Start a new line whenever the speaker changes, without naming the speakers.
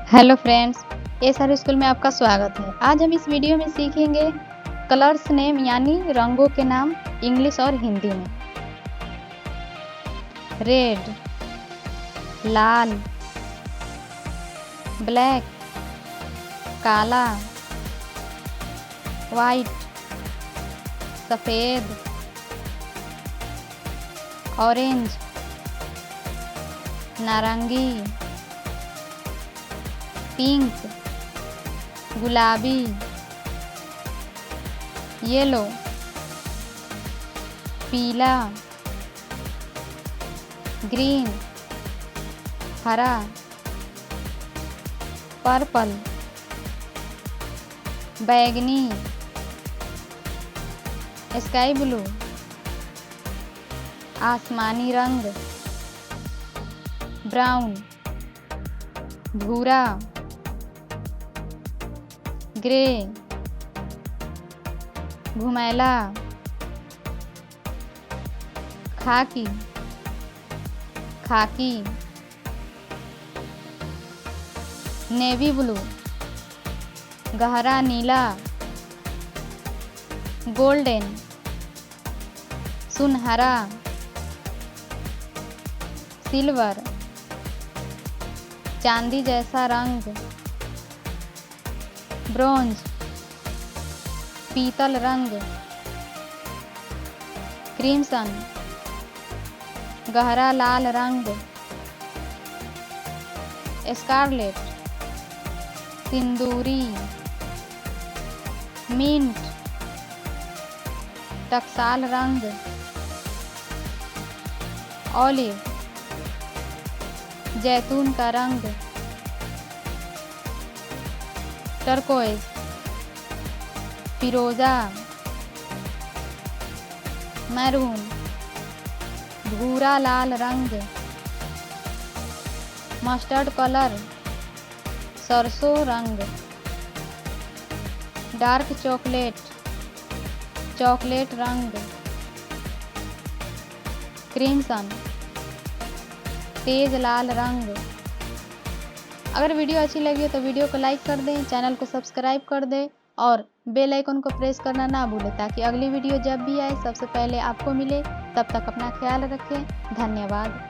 Hello friends, SR school में आपका स्वागत है। आज हम इस वीडियो में सीखेंगे कलर्स नेम यानी रंगों के नाम इंग्लिश और हिंदी में। रेड, लाल, ब्लैक, काला, वाइट, सफ़ेद, ऑरेंज, नारंगी, पिंक, गुलाबी, येलो, पीला, ग्रीन, हरा, पर्पल, बैगनी, स्काई ब्लू, आसमानी रंग, ब्राउन, भूरा, ग्रे, घुमैला, खाकी, खाकी, नेवी ब्लू, गहरा नीला, गोल्डन, सुनहरा, सिल्वर, चांदी जैसा रंग, ब्रोंज, पीतल रंग, क्रिम्सन, गहरा लाल रंग, स्कारलेट, सिंदूरी, मिंट, टकसाल रंग, ऑलिव, जैतून का रंग, टर्कोइज, फिरोजा, मैरून, भूरा लाल रंग, मस्टर्ड कलर, सरसों रंग, डार्क चॉकलेट, चॉकलेट रंग, क्रिम्सन, तेज लाल रंग। अगर वीडियो अच्छी लगी हो तो वीडियो को लाइक कर दें, चैनल को सब्सक्राइब कर दें और बेल आइकन को प्रेस करना ना भूलें ताकि अगली वीडियो जब भी आए सबसे पहले आपको मिले। तब तक अपना ख्याल रखें। धन्यवाद।